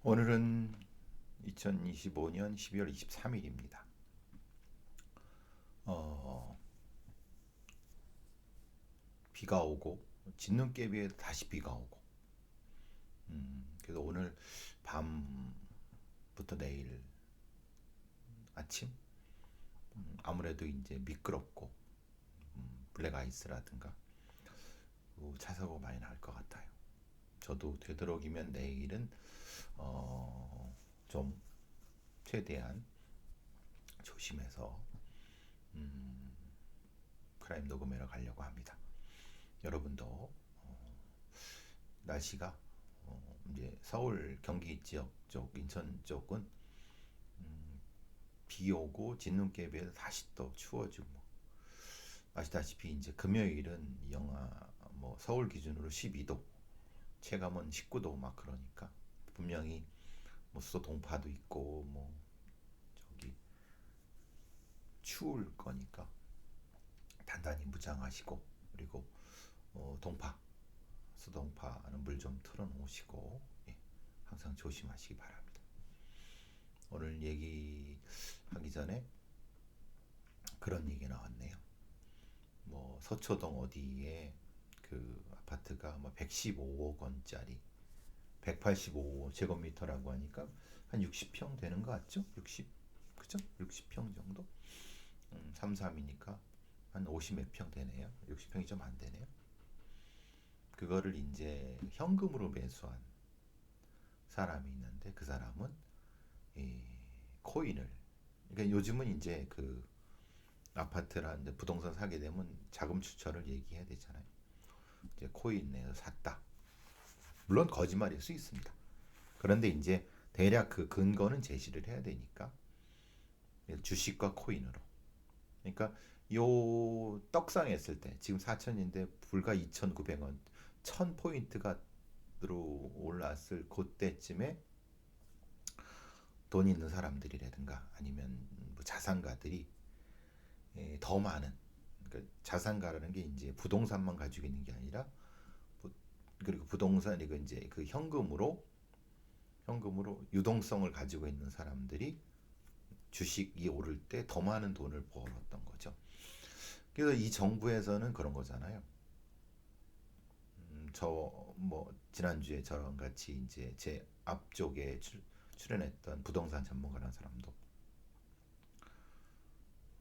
오늘은 2025년 12월 23일입니다. 어, 비가 오고 진눈깨비에 다시 비가 오고 그래서 오늘 밤부터 내일 아침 아무래도 이제 미끄럽고 블랙 아이스라든가 차 사고 많이 날 것 같아요. 저도 되도록이면 내일은 좀 최대한 조심해서 크라임 녹음하러 가려고 합니다. 여러분도 날씨가 이제 서울 경기 지역 쪽 인천 쪽은 비 오고 진눈깨비에 다시 또 추워지고 아시다시피 이제 금요일은 영하 뭐 서울 기준으로 12도 체감은 19도 막 그러니까 분명히 뭐 수도 동파도 있고 뭐 저기 추울 거니까 단단히 무장하시고 그리고 동파 수동파는 물 좀 틀어놓으시고 항상 조심하시기 바랍니다. 오늘 얘기하기 전에 그런 얘기 나왔네요. 뭐 서초동 어디에 그 아파트가 뭐 115억 원짜리 185제곱미터라고 하니까 한 60평 되는 거 같죠? 60 그죠? 60평 정도? 3, 3이니까 한 50 몇 평 되네요. 60평이 좀 안 되네요. 그거를 이제 현금으로 매수한 사람이 있는데 그 사람은 이 코인을 그러니까 요즘은 이제 그 아파트라 이제 부동산 사게 되면 자금 추천을 얘기해야 되잖아요. 이제 코인 내에서 샀다. 물론 거짓말일 수 있습니다. 그런데 이제 대략 그 근거는 제시를 해야 되니까 주식과 코인으로. 그러니까 요 떡상했을 때 지금 4천인데 불과 2,900원 1,000포인트가 들어 올랐을 그때쯤에 돈 있는 사람들이라든가 아니면 뭐 자산가들이 더 많은 그러니까 자산가라는 게 이제 부동산만 가지고 있는 게 아니라 그리고 부동산이고 이제 그 현금으로 유동성을 가지고 있는 사람들이 주식이 오를 때 더 많은 돈을 벌었던 거죠. 그래서 이 정부에서는 그런 거잖아요. 저 뭐 지난주에 저랑 같이 이제 제 앞쪽에 출연했던 부동산 전문가라는 사람도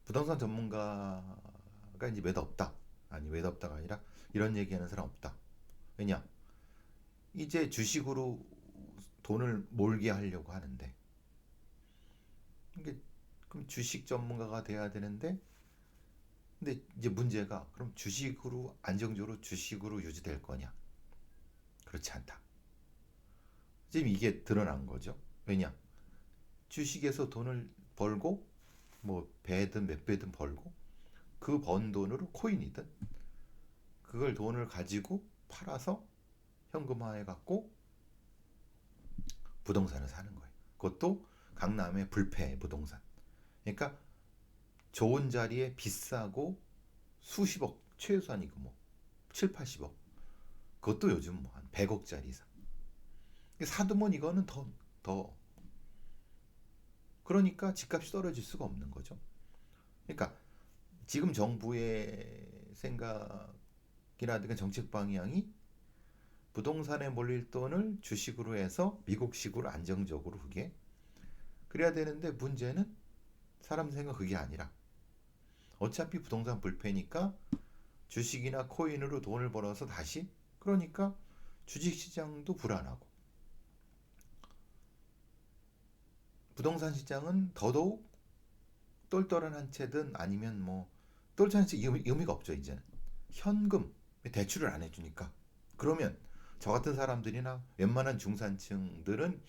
부동산 전문가가 이제 매도 없다. 아니 매도 없다가 아니라 이런 얘기하는 사람 없다. 왜냐? 이제 주식으로 돈을 몰게 하려고 하는데 이게 그럼 주식 전문가가 돼야 되는데 근데 이제 문제가 그럼 주식으로 안정적으로 주식으로 유지될 거냐? 그렇지 않다. 지금 이게 드러난 거죠. 왜냐? 주식에서 돈을 벌고 뭐 배든 몇 배든 벌고 그 번 돈으로 코인이든 그걸 돈을 가지고 팔아서 현금화해 갖고 부동산을 사는 거예요. 그것도 강남의 불패 부동산. 그러니까 좋은 자리에 비싸고 수십억 최소한이고 뭐 7, 80억. 그것도 요즘 뭐 한 100억짜리 이상. 사두면 이거는 더 그러니까 집값이 떨어질 수가 없는 거죠. 그러니까 지금 정부의 생각이라든가 정책 방향이 부동산에 몰릴 돈을 주식으로 해서 미국식으로 안정적으로 그게 그래야 되는데 문제는 사람 생각 그게 아니라 어차피 부동산 불패니까 주식이나 코인으로 돈을 벌어서 다시 그러니까 주식시장도 불안하고 부동산 시장은 더더욱 똘똘한 한 채든 아니면 뭐 똘똘한 채 의미가 없죠 이제는 현금 대출을 안 해주니까 그러면 저 같은 사람들이나 웬만한 중산층들은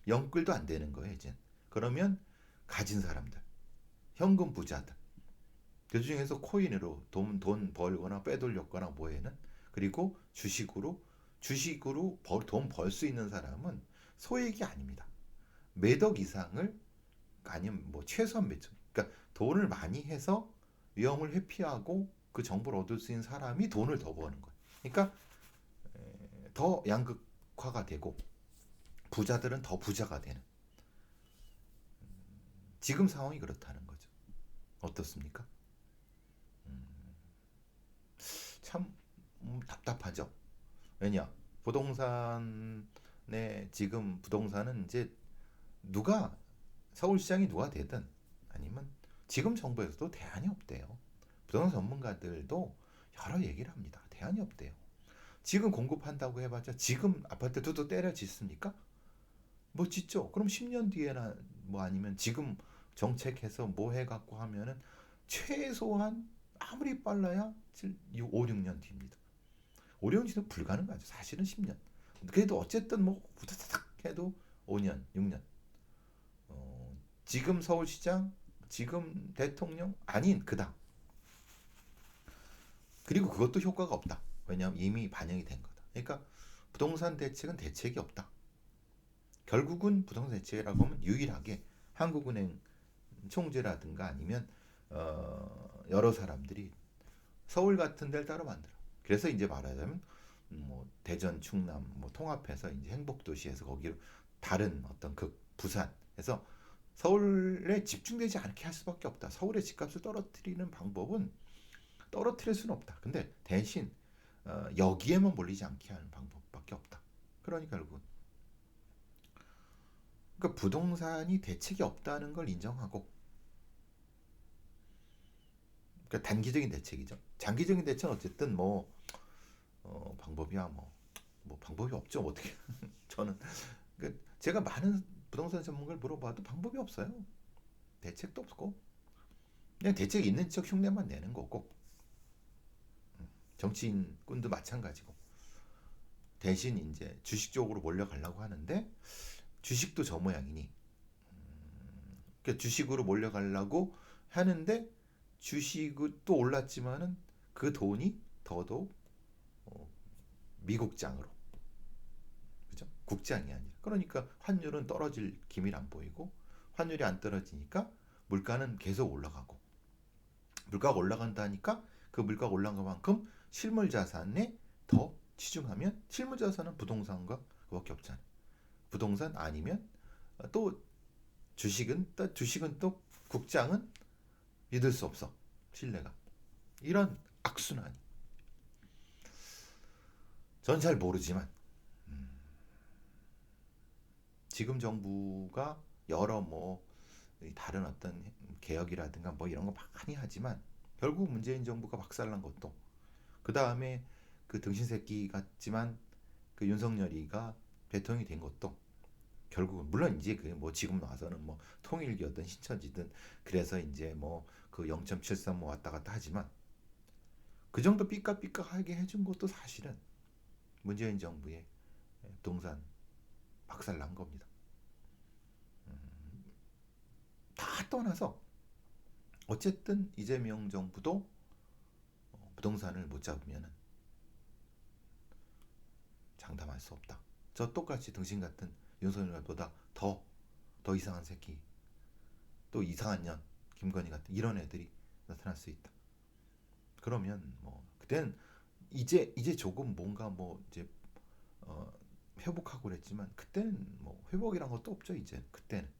영끌도 안 되는 거예요 이제 그러면 가진 사람들 현금 부자들 그 중에서 코인으로 돈 벌거나 빼돌렸거나 뭐에는 그리고 주식으로 돈 벌 수 있는 사람은 소액이 아닙니다. 매덕 이상을 아니면 뭐 최소한 매점 그러니까 돈을 많이 해서 위험을 회피하고 그 정보를 얻을 수 있는 사람이 돈을 더 버는 거예요. 그러니까 더 양극화가 되고 부자들은 더 부자가 되는 지금 상황이 그렇다는 거죠. 어떻습니까? 참 답답하죠. 왜냐? 부동산의 지금 부동산은 이제 누가 서울시장이 누가 되든 아니면 지금 정부에서도 대안이 없대요. 부동산 전문가들도 여러 얘기를 합니다. 대안이 없대요. 지금 공급한다고 해봤자 지금 아파트 뚜둑 때려 짓습니까? 뭐 짓죠. 그럼 10년 뒤에나 뭐 아니면 지금 정책해서 뭐 해갖고 하면은 최소한 아무리 빨라야 5, 6년 뒤입니다. 5, 6년 뒤는 불가능하죠. 사실은 10년. 그래도 어쨌든 뭐 후다닥 해도 5년, 6년. 지금 서울시장, 지금 대통령 아닌 그다음. 그리고 그것도 효과가 없다. 왜냐하면 이미 반영이 된 거다. 그러니까 부동산 대책은 대책이 없다. 결국은 부동산 대책이라고 하면 유일하게 한국은행 총재라든가 아니면 여러 사람들이 서울 같은 데를 따로 만들어. 그래서 이제 말하자면 뭐 대전, 충남 뭐 통합해서 이제 행복도시에서 거기로 다른 어떤 그 부산에서 서울에 집중되지 않게 할 수밖에 없다. 서울의 집값을 떨어뜨리는 방법은 떨어뜨릴 수는 없다. 근데 대신 여기에만 몰리지 않게 하는 방법밖에 없다. 그러니까 결국은 그러니까 부동산이 대책이 없다는 걸 인정하고 그러니까 단기적인 대책이죠. 장기적인 대책은 어쨌든 뭐 방법이야 뭐 방법이 없죠. 어떻게 저는 그러니까 제가 많은 부동산 전문가를 물어봐도 방법이 없어요. 대책도 없고 그냥 대책 있는 척 흉내만 내는 거고 정치인꾼도 마찬가지고 대신 이제 주식 쪽으로 몰려가려고 하는데 주식도 저 모양이니 그러니까 주식으로 몰려가려고 하는데 주식은 또 올랐지만은 그 돈이 더더욱 미국장으로 그죠? 국장이 아니라 그러니까 환율은 떨어질 기미를 안 보이고 환율이 안 떨어지니까 물가는 계속 올라가고 물가가 올라간다니까 그 물가가 올라간 만큼 실물 자산에 더 치중하면 실물 자산은 부동산과 그밖에 없잖아요. 부동산 아니면 또 주식은 또 국장은 믿을 수 없어. 신뢰가. 이런 악순환이. 전 잘 모르지만 지금 정부가 여러 뭐 다른 어떤 개혁이라든가 뭐 이런 거 많이 하지만 결국 문재인 정부가 박살난 것도 그 다음에 그 등신 새끼 같지만 그 윤석열이가 대통령이 된 것도 결국은 물론 이제 그 뭐 지금 와서는 뭐 통일기였든 신천지든 그래서 이제 뭐 그 0.73 뭐 왔다 갔다 하지만 그 정도 삐까삐까하게 해준 것도 사실은 문재인 정부의 부동산 박살난 겁니다. 다 떠나서 어쨌든 이재명 정부도 부동산을 못 잡으면 장담할 수 없다. 저 똑같이 등신 같은 윤석열보다 더 이상한 새끼 또 이상한 년 김건희 같은 이런 애들이 나타날 수 있다. 그러면 뭐 그때는 이제 조금 뭔가 뭐 이제 회복하고 그랬지만 그때는 뭐 회복이란 것도 없죠. 이제 그때는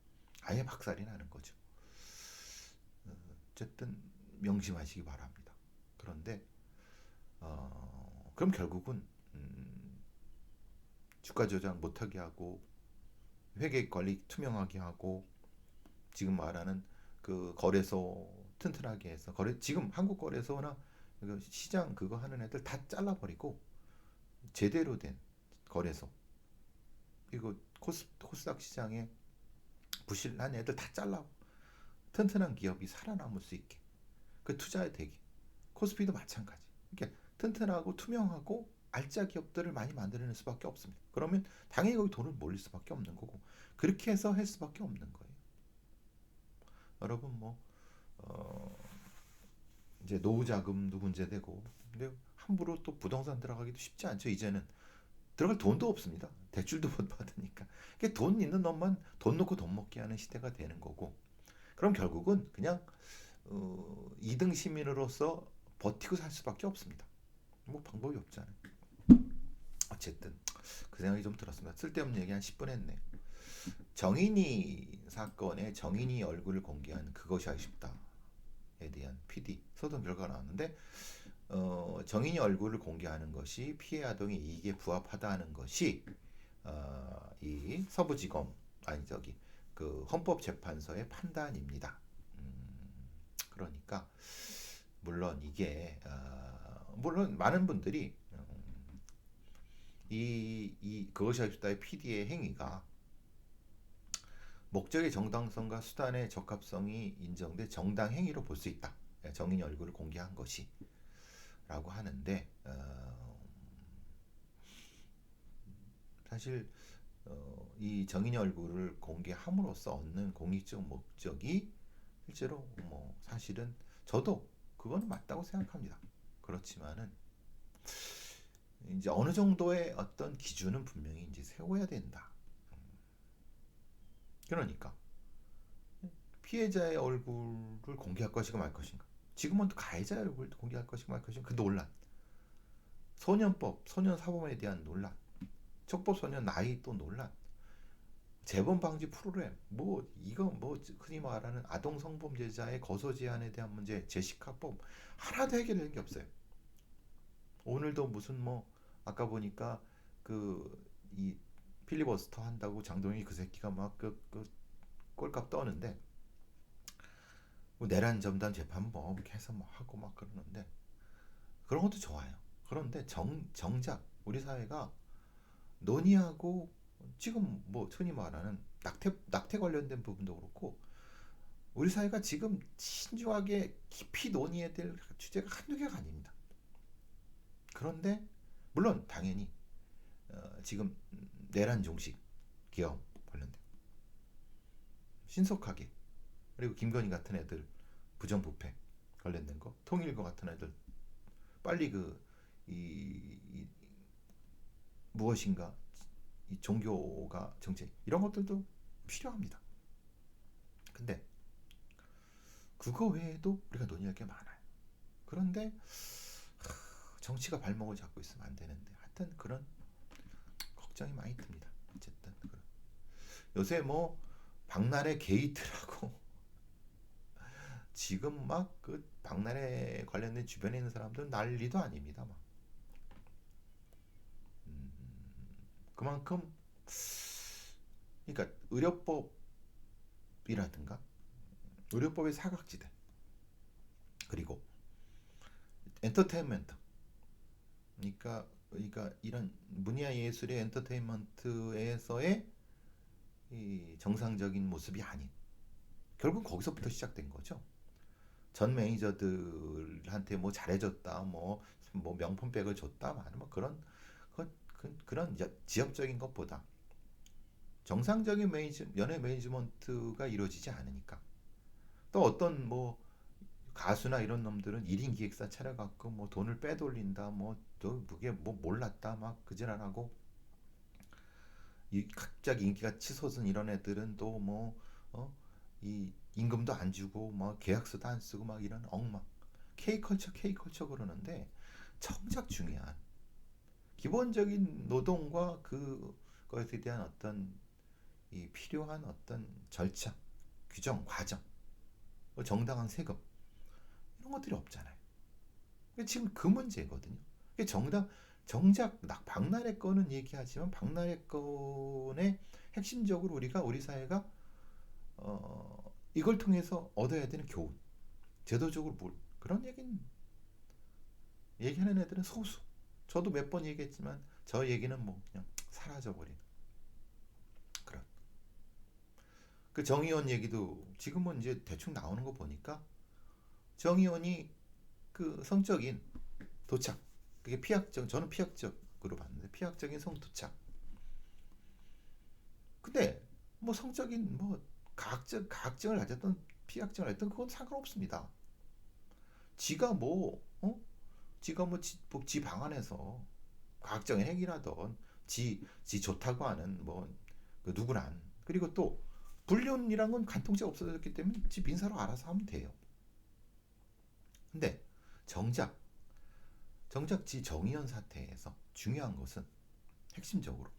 아예 박살이 나는 거죠. 어쨌든 명심하시기 바랍니다. 그런데 그럼 결국은 주가 조작 못하게 하고 회계 관리 투명하게 하고 지금 말하는 그 거래소 튼튼하게 해서 지금 한국 거래소나 시장 그거 하는 애들 다 잘라버리고 제대로 된 거래소 그리고 코스닥 시장에 부실한 애들 다 잘라 튼튼한 기업이 살아남을 수 있게 그 투자에 되게 코스피도 마찬가지 이렇게 튼튼하고 투명하고 알짜 기업들을 많이 만들어낼 수밖에 없습니다. 그러면 당연히 거기 돈을 몰릴 수밖에 없는 거고 그렇게 해서 할 수밖에 없는 거예요. 여러분 뭐 이제 노후 자금도 문제되고 근데 함부로 또 부동산 들어가기도 쉽지 않죠. 이제는 들어갈 돈도 없습니다. 대출도 못 받으니까. 돈 있는 놈만 돈 놓고 돈 먹게 하는 시대가 되는 거고 그럼 결국은 그냥 2등 시민으로서 버티고 살 수밖에 없습니다. 뭐 방법이 없잖아요. 어쨌든 그 생각이 좀 들었습니다. 쓸데없는 얘기 한 10분 했네. 정인이 사건에 정인이 얼굴을 공개한 그것이 아쉽다에 대한 PD 소동 결과가 나왔는데 정인이 얼굴을 공개하는 것이 피해 아동의 이익에 부합하다는 것이 이 서부지검 아니 저기 그 헌법재판소의 판단입니다. 그러니까 물론 이게 물론 많은 분들이 이 그것이 아쉽다의 PD의 행위가 목적의 정당성과 수단의 적합성이 인정돼 정당 행위로 볼 수 있다. 정인이 얼굴을 공개한 것이 라고 하는데 사실 이 정인이 얼굴을 공개함으로써 얻는 공익적 목적이 실제로 뭐 사실은 저도 그건 맞다고 생각합니다. 그렇지만은 이제 어느 정도의 어떤 기준은 분명히 이제 세워야 된다. 그러니까 피해자의 얼굴을 공개할 것인가 말 것인가. 지금은 또 가해자의 얼굴을 공개할 것인가 말 것인가. 그 논란. 소년법, 소년사범에 대한 논란. 촉법소년 나이 또 논란. 재범 방지 프로그램. 뭐 이거 뭐 흔히 말하는 아동 성범죄자의 거소 제한에 대한 문제, 제시카법 하나도 해결되는 게 없어요. 오늘도 무슨 뭐 아까 보니까 그 이 필리버스터 한다고 장동희 그 새끼가 막 그 꼴값 떠는데 뭐 내란 점담 재판 뭐 이렇게 해서 뭐 하고 막 그러는데 그런 것도 좋아요. 그런데 정작 우리 사회가 논의하고 지금 뭐 흔히 말하는 낙태 관련된 부분도 그렇고 우리 사회가 지금 신중하게 깊이 논의해야 될 주제가 한두 개가 아닙니다. 그런데 물론 당연히 지금 내란 종식 기업 관련된 신속하게 그리고 김건희 같은 애들 부정부패 관련된 거 통일교 같은 애들 빨리 이 무엇인가 이 종교가 정책 이런 것들도 필요합니다. 근데 그거 외에도 우리가 논의할 게 많아요. 그런데 정치가 발목을 잡고 있으면 안 되는데 하여튼 그런 걱정이 많이 듭니다. 어쨌든 요새 뭐 박나래 게이트라고 지금 막 그 박나래 관련된 주변에 있는 사람들은 난리도 아닙니다. 막 그만큼 그러니까 의료법이라든가 의료법의 사각지대 그리고 엔터테인먼트 그러니까 이런 문화 예술의 엔터테인먼트에서의 이 정상적인 모습이 아닌 결국 거기서부터 시작된 거죠. 전 매니저들한테 뭐 잘해줬다, 뭐 명품백을 줬다, 뭐 그런 지엽적인 것보다 정상적인 연예 매니지먼트가 이루어지지 않으니까 또 어떤 뭐 가수나 이런 놈들은 1인 기획사 차려갖고 뭐 돈을 빼돌린다, 뭐 또 그게 뭐 몰랐다, 막 그지랄하고 이 갑자기 인기가 치솟은 이런 애들은 또 뭐 이 임금도 안 주고 막 계약서도 안 쓰고 막 이런 엉망 K컬처 그러는데 정작 중요한 기본적인 노동과 그것에 대한 어떤 이 필요한 어떤 절차, 규정, 과정, 정당한 세금 이런 것들이 없잖아요. 지금 그 문제거든요. 정작 박나래 건은 얘기하지만 박나래 건의 핵심적으로 우리 사회가 이걸 통해서 얻어야 되는 교훈, 제도적으로 그런 얘기하는 애들은 소수. 저도 몇 번 얘기했지만 저 얘기는 뭐 그냥 사라져버린 그런. 그 정의원 얘기도 지금은 이제 대충 나오는 거 보니까 정의원이 그 성적인 도착, 그게 저는 피학적으로 봤는데 피학적인 성도착. 근데 뭐 성적인 뭐 가학증을 가졌던 피학증을 했던 그건 상관없습니다. 지가 뭐 지가 지 방안에서 과학적인 행위라던 지 좋다고 하는 그 누구란 그리고 또 불륜이란 건 간통죄가 없어졌기 때문에 지 민사로 알아서 하면 돼요. 근데 정작 지 정의연 사태에서 중요한 것은 핵심적으로.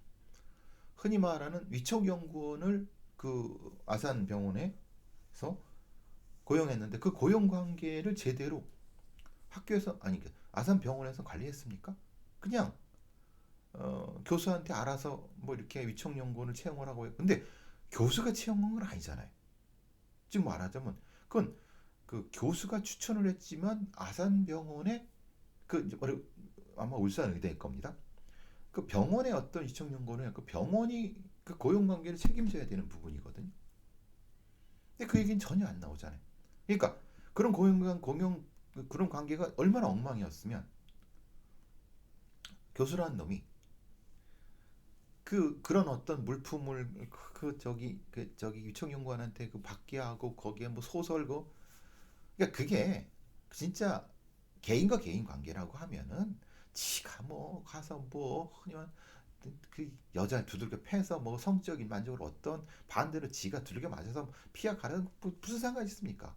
흔히 말하는 위촉연구원을 그 아산병원에서 고용했는데 그 고용 관계를 제대로 학교에서 아니 아산병원에서 관리했습니까? 그냥 교수한테 알아서 뭐 이렇게 위촉연구원을 채용을 하고 해요. 근데 교수가 채용한 건 아니잖아요. 즉 말하자면 그건 그 교수가 추천을 했지만 아산병원에 그 아마 울산의대일 겁니다. 그 병원의 어떤 위촉연구원은 그 병원이 그 고용 관계를 책임져야 되는 부분이거든요. 근데 그 얘기는 전혀 안 나오잖아요. 그러니까 그런 공용 그런 관계가 얼마나 엉망이었으면 교수라는 놈이 그런 어떤 물품을 저기 유청연구원한테 그 받게 하고 거기에 뭐 소설고 그러니까 그게 진짜 개인과 개인 관계라고 하면은 지가 뭐 가서 뭐 그냥 그 여자 두들겨 패서 뭐 성적인 만족을 어떤 반대로 지가 두들겨 맞아서 피하 가는 무슨 상관이 있습니까?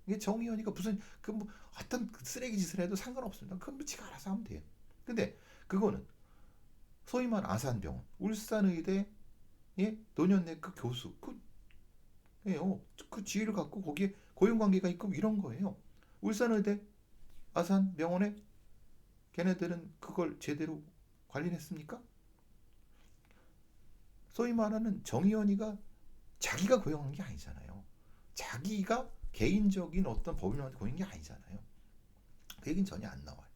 이게 정의연이가 무슨 그 뭐 어떤 쓰레기 짓을 해도 상관없습니다. 그건 뭐 지가 알아서 하면 돼요. 근데 그거는 소위 말 아산병원, 울산의대 예? 노년내과 교수 그예요. 그 지위를 갖고 거기에 고용관계가 있고 이런 거예요. 울산의대 아산병원에 걔네들은 그걸 제대로 관리했습니까? 소위 말하는 정의연이가 자기가 고용한 게 아니잖아요. 자기가 개인적인 어떤 법인한테 고용한 게 아니잖아요. 그 얘기는 전혀 안 나와요.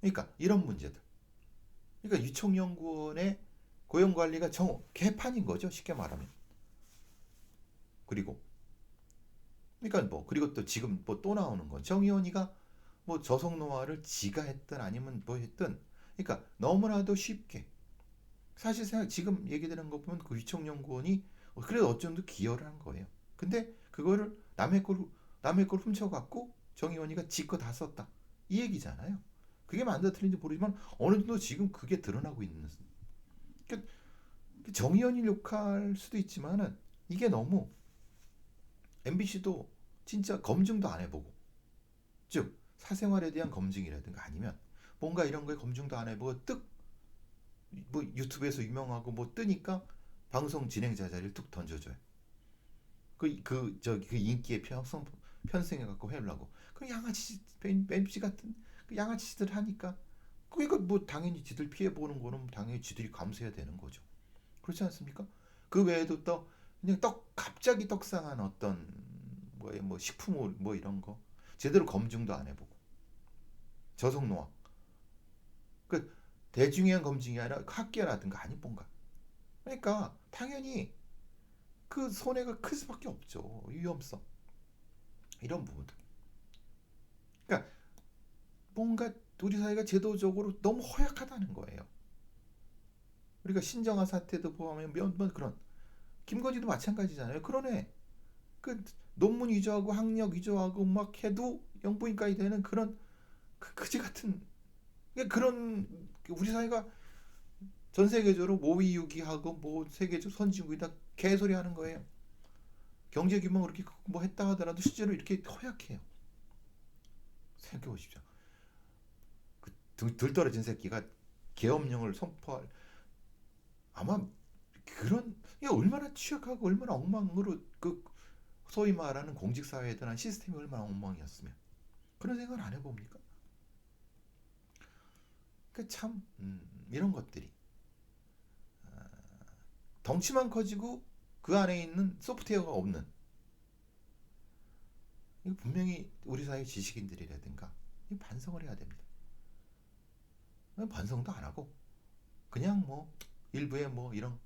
그러니까 이런 문제들. 그러니까 유총연구원의 고용관리가 개판인 거죠. 쉽게 말하면. 그리고 그러니까 뭐 그리고 또 지금 뭐 또 나오는 건 정의원이가 뭐 저속노화를 지가 했든 아니면 뭐 했든 그러니까 너무나도 쉽게 사실 지금 얘기되는 거 보면 그 유총연구원이 그래도 어쩐 도 기여를 한 거예요. 근데 그거를 남의 걸 훔쳐갖고 정의원이가 지 거 다 썼다 이 얘기잖아요. 그게 맞는지 틀린지 모르지만 어느 정도 지금 그게 드러나고 있는 그러니까 정의연이 욕할 수도 있지만은 이게 너무 MBC도 진짜 검증도 안 해보고 즉 사생활에 대한 검증이라든가 아니면 뭔가 이런 거에 검증도 안 해보고 뭐 유튜브에서 유명하고 뭐 뜨니까 방송 진행자 자리를 뚝 던져줘요. 그 인기에 편승해 갖고 해려고. 그 양아치 MBC 같은 그 양아치 짓을 하니까 그러니까 뭐 당연히 지들 피해 보는 거는 당연히 지들이 감수해야 되는 거죠. 그렇지 않습니까? 그 외에도 또 그냥 갑자기 떡상한 어떤 뭐 식품 뭐 이런 거 제대로 검증도 안 해보고 저속노화 그 대중형 검증이 아니라 학계라든가 아니 뭔가 그러니까 당연히 그 손해가 클 수밖에 없죠. 위험성 이런 부분들 그러니까 뭔가 우리 사회가 제도적으로 너무 허약하다는 거예요. 우리가 신정아 사태도 보면 몇 그런 김건희도 마찬가지잖아요. 그러네 그 논문 위조하고 학력 위조하고 막 해도 영부인과이 되는 그런 그지 같은 그런 우리 사회가 전 세계적으로 모의유기하고 뭐 세계적 선진국이다 개소리 하는 거예요. 경제 규모가 그렇게 뭐 했다 하더라도 실제로 이렇게 허약해요. 생각해 보십시오. 들떨어진 새끼가 계엄령을 선포할 아마 그런 얼마나 취약하고 얼마나 엉망으로 그 소위 말하는 공직사회에 대한 시스템이 얼마나 엉망이었으면 그런 생각을 안 해봅니까? 참 이런 것들이 덩치만 커지고 그 안에 있는 소프트웨어가 없는 이거 분명히 우리 사회 지식인들이라든가 반성을 해야 됩니다. 반성도 안 하고 그냥 뭐 일부의 뭐 이런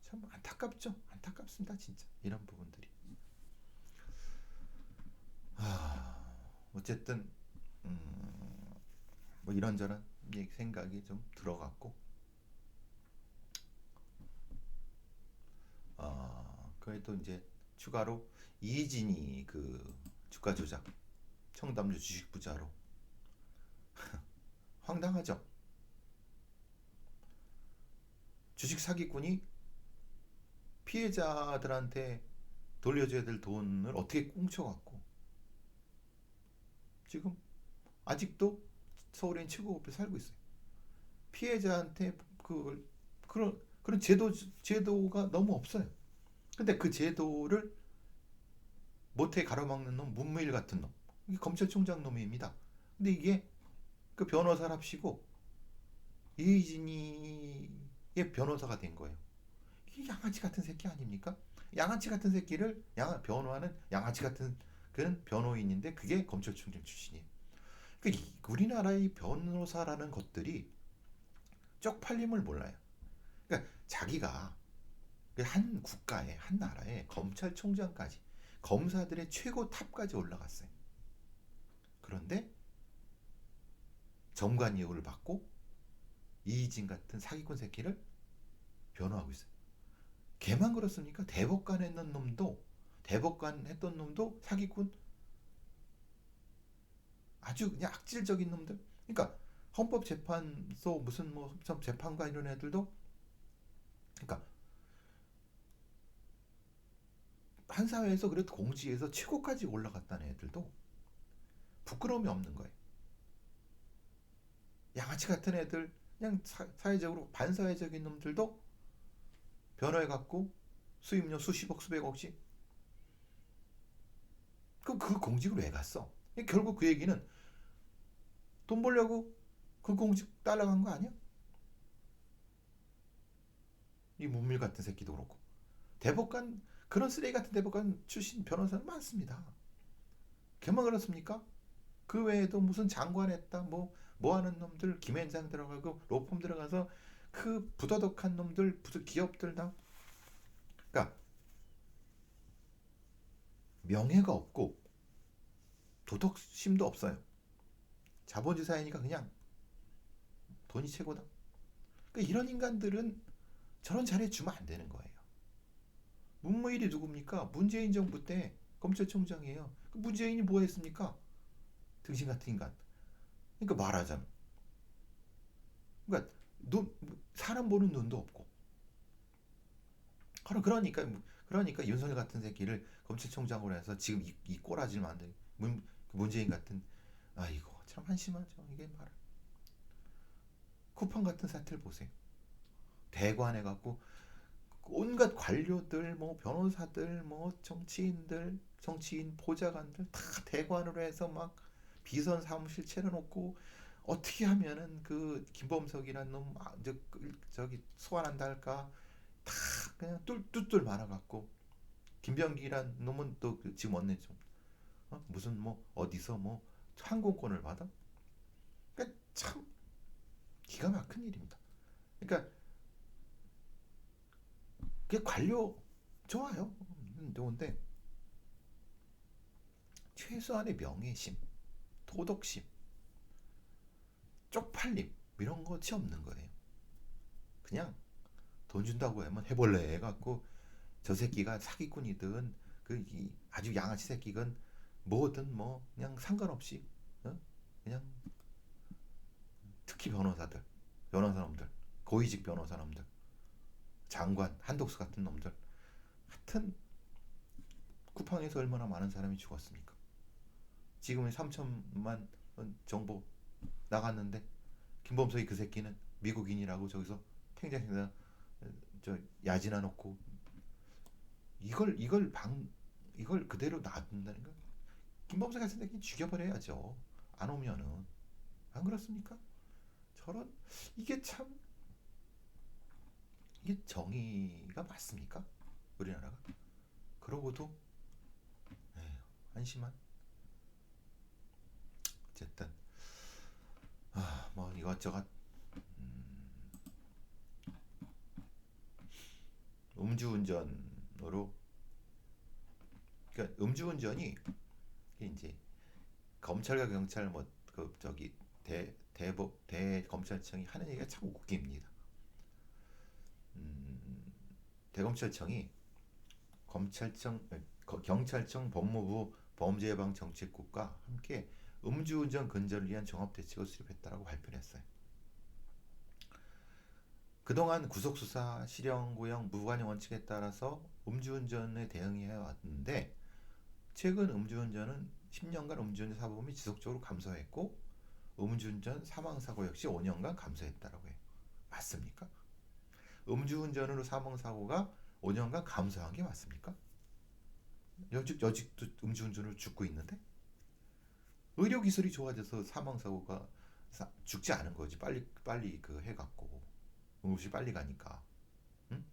참 안타깝죠. 안타깝습니다 진짜 이런 부분들이. 어쨌든 뭐 이런저런 생각이 좀 들어갔고 그래도 이제 추가로 이진이 그 주가 조작 청담주 주식 부자로 황당하죠. 주식 사기꾼이 피해자들한테 돌려줘야 될 돈을 어떻게 꽁쳐갖고 지금 아직도 서울엔 최고급에 살고 있어요. 피해자한테 그런 제도가 너무 없어요. 근데 그 제도를 못해 가로막는 놈, 문무일 같은 놈, 이게 검찰총장 놈입니다. 근데 이게 그 변호사랍시고 이의진이의 변호사가 된 거예요. 이게 양아치 같은 새끼 아닙니까? 양아치 같은 새끼를 변호하는 양아치 같은 그런 변호인인데 그게 검찰총장 출신이에요. 그러니까 우리나라의 변호사라는 것들이 쪽팔림을 몰라요. 그러니까 자기가 한 국가의 한 나라의 검찰총장까지 검사들의 최고 탑까지 올라갔어요. 그런데 정관예우를 받고 이희진 같은 사기꾼 새끼를 변호하고 있어요. 걔만 그렇습니까? 대법관 했던 놈도 사기꾼 아주 그냥 악질적인 놈들. 그러니까 헌법재판소 무슨 뭐 재판관 이런 애들도 그러니까 한 사회에서 그래도 공직에서 최고까지 올라갔다는 애들도 부끄러움이 없는 거예요. 양아치 같은 애들 그냥 사회적으로 반사회적인 놈들도 변호해갖고 수입료 수십억 수백억씩 그 공직을 왜 갔어? 결국 그 얘기는 돈 벌려고 그 공직 따라간 거 아니야? 이 문밀 같은 새끼도 그렇고 대법관 그런 쓰레기 같은 대법관 출신 변호사는 많습니다. 걔만 그렇습니까? 그 외에도 무슨 장관 했다 뭐 하는 놈들 김앤장 들어가고 로펌 들어가서 그 부도덕한 놈들 기업들 다 그러니까 명예가 없고 도덕심도 없어요. 자본주의 사회니까 그냥 돈이 최고다. 그러니까 이런 인간들은 저런 자리에 주면 안 되는 거예요. 문무일이 누굽니까? 문재인 정부 때 검찰총장이에요. 그 문재인이 뭐 했습니까? 등신 같은 인간. 그러니까 말하자면 그러니까 사람 보는 눈도 없고 그러니까 윤석열 같은 새끼를 검찰총장으로 해서 지금 이 꼬라지를 만든 문재인 같은 아이고 참 한심하죠. 이게 말 쿠팡 같은 사태를 보세요. 대관해 갖고 온갖 관료들 뭐 변호사들 뭐 정치인 보좌관들 다 대관으로 해서 막 비선 사무실 차려놓고 어떻게 하면은 그 김범석이라는 놈 저기 소환한다 할까 다 그냥 뚫뚫 말아갖고 김병기란 놈은 또 지금 언제 좀 무슨 뭐 어디서 뭐 항공권을 받아? 그러니까 참 기가 막힌 일입니다. 그러니까 그 관료 좋아요. 좋은데 최소한의 명예심, 도덕심, 쪽팔림 이런 것이 없는 거예요. 그냥 돈 준다고 하면 해볼래 해갖고 저 새끼가 사기꾼이든 아주 양아치 새끼건 뭐든 뭐 그냥 상관없이 그냥 특히 변호사놈들 고위직 변호사놈들 장관 한독수 같은 놈들 하여튼 쿠팡에서 얼마나 많은 사람이 죽었습니까? 지금은 3천만 정보 나갔는데 김범석이 그 새끼는 미국인이라고 저기서 탱자탱자 저 야지나 놓고 이걸 그대로 놔둔다는 거 김범석 같은 새끼 죽여버려야죠. 안 오면은 안 그렇습니까? 저런 이게 참 이게 정의가 맞습니까? 우리나라가 그러고도 에휴, 한심한 어쨌든 뭐 이것저것 음주운전으로 그러니까 음주운전이 이제 검찰과 경찰 뭐 그 저기 대검찰청이 하는 얘기가 참 웃깁니다. 대검찰청이 경찰청 법무부 범죄예방정책국과 함께 음주운전 근절을 위한 종합대책을 수립했다고 발표를 했어요. 그동안 구속수사, 실형, 구형, 무관용 원칙에 따라서 음주운전에 대응해 왔는데 최근 음주운전은 10년간 음주운전 사고금이 지속적으로 감소했고 음주운전 사망사고 역시 5년간 감소했다고 해요. 맞습니까? 음주운전으로 사망사고가 5년간 감소한 게 맞습니까? 여직도 음주운전으로 죽고 있는데 의료기술이 좋아져서 사망사고가 죽지 않은 거지. 빨리 그 해갖고 응급실 빨리 가니까. 응?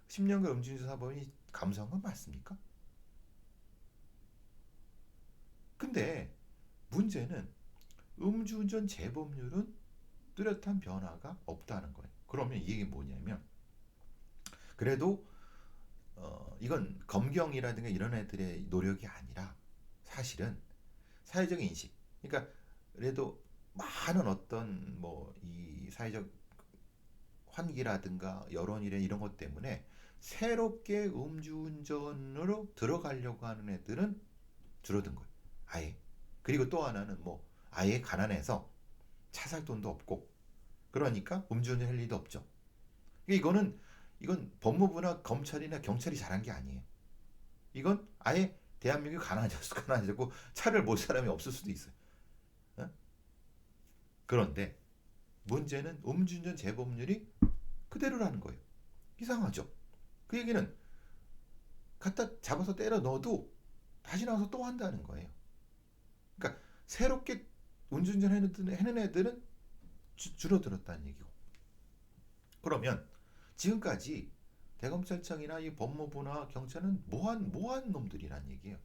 10년간 음주운전 사범이 감소한 건 맞습니까? 근데 문제는 음주운전 재범률은 뚜렷한 변화가 없다는 거예요. 그러면 이 얘기는 뭐냐면 그래도 이건 검경이라든가 이런 애들의 노력이 아니라 사실은 사회적 인식. 그러니까 그래도 많은 어떤 뭐 이 사회적 환기라든가 여론이나 이런 것 때문에 새롭게 음주운전으로 들어가려고 하는 애들은 줄어든 거예요. 아예. 그리고 또 하나는 뭐 아예 가난해서 차 살 돈도 없고 그러니까 음주운전 할 일도 없죠. 이건 법무부나 검찰이나 경찰이 잘한 게 아니에요. 이건 아예 대한민국이 가난해졌고 차를 몰 사람이 없을 수도 있어요. 어? 그런데 문제는 음주운전 재범률이 그대로라는 거예요. 이상하죠. 그 얘기는 갖다 잡아서 때려 넣어도 다시 나와서 또 한다는 거예요. 그러니까 새롭게 음주운전 해는 애들은 줄어들었다는 얘기고. 그러면 지금까지 대검찰청이나 이 법무부나 경찰은 뭐한 놈들이란 얘기예요.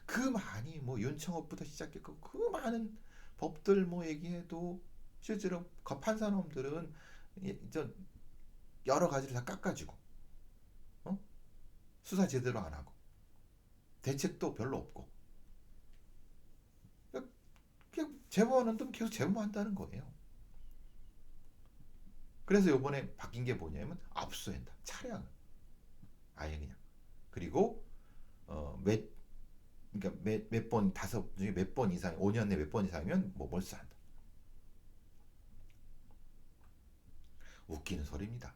그 많이 뭐 윤청업부터 시작했고 그 많은 법들 뭐 얘기해도 실제로 판사놈들은 여러 가지를 다 깎아주고 어? 수사 제대로 안 하고 대책도 별로 없고 그냥 제보하는 놈 계속 제보한다는 거예요. 그래서 이번에 바뀐 게 뭐냐면 압수한다. 차량을 아예 그냥. 그리고 몇 그러니까 몇 번 다섯 중에 몇 번 이상 5년 내 몇 번 이상이면 뭐 몰수한다. 웃기는 소리입니다.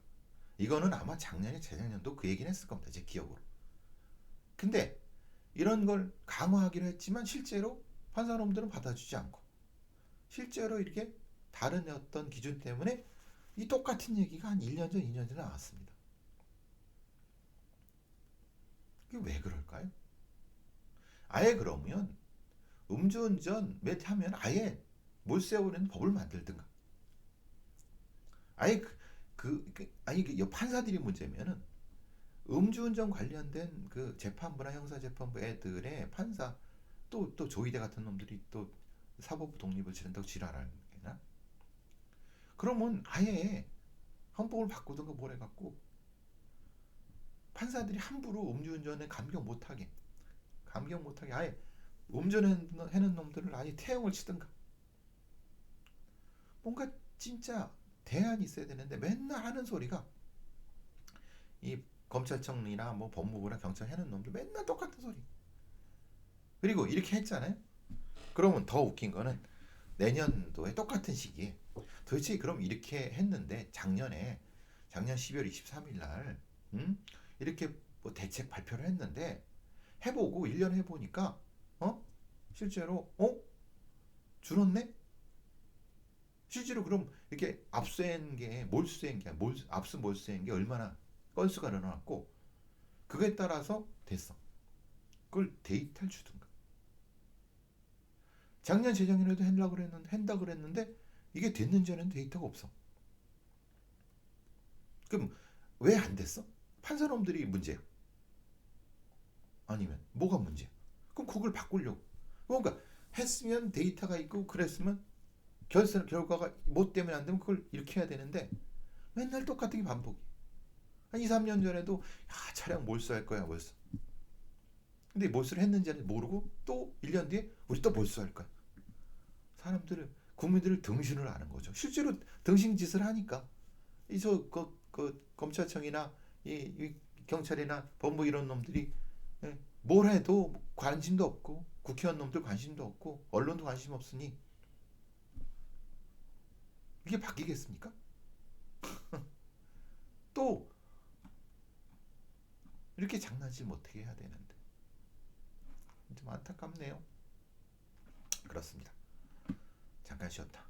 이거는 아마 작년에 재작년도 그 얘기는 했을 겁니다. 제 기억으로. 근데 이런 걸 강화하기로 했지만 실제로 판사놈들은 받아주지 않고 실제로 이렇게 다른 어떤 기준 때문에 이 똑같은 얘기가 한 1년 전, 2년 전에 나왔습니다. 그게 왜 그럴까요? 아예 그러면 음주운전 몇 하면 아예 몰세우는 법을 만들든가. 아예 아니 판사들이 문제면은 음주운전 관련된 그 재판부나 형사재판부 애들의 판사 또 조이대 같은 놈들이 또 사법부 독립을 지른다고 지랄하는 게나 그러면 아예 헌법을 바꾸든가 뭘 해갖고 판사들이 함부로 음주운전에 감경 못하게 아예 음주해는 놈들을 아예 태형을 치든가 뭔가 진짜 대안이 있어야 되는데 맨날 하는 소리가 이 검찰청이나 뭐 법무부나 경찰 해는 놈들 맨날 똑같은 소리. 그리고 이렇게 했잖아요. 그러면 더 웃긴 거는 내년도에 똑같은 시기에 도대체 그럼 이렇게 했는데 작년 12월 23일 날 이렇게 뭐 대책 발표를 했는데 해보고 1년 해보니까 실제로 줄었네? 실제로 그럼 이렇게 압수 몰수한 게 얼마나 건수가 늘어났고 그거에 따라서 됐어. 그걸 데이터를 주든가. 작년 재작년에도 한다 그랬는데 이게 됐는지 안 했는지 데이터가 없어. 그럼 왜 안 됐어? 판사놈들이 문제야. 아니면 뭐가 문제야? 그럼 그걸 바꾸려고. 그러니까 했으면 데이터가 있고 그랬으면 결과가 뭐 때문에 안 되면 그걸 이렇게 해야 되는데 맨날 똑같은 게 반복이. 한 2, 3년 전에도 차량 몰수할 거야 몰수. 근데 몰수를 했는지 모르고 또 1년 뒤에 우리 또 몰수할 거야. 국민들을 등신을 하는 거죠. 실제로 등신 짓을 하니까 그 검찰청이나 이 경찰이나 법무 이런 놈들이 뭘 해도 관심도 없고 국회의원 놈들 관심도 없고 언론도 관심 없으니 이게 바뀌겠습니까? 또 이렇게 장난질 못하게 해야 되는데 좀 안타깝네요. 그렇습니다. 잠깐 쉬었다.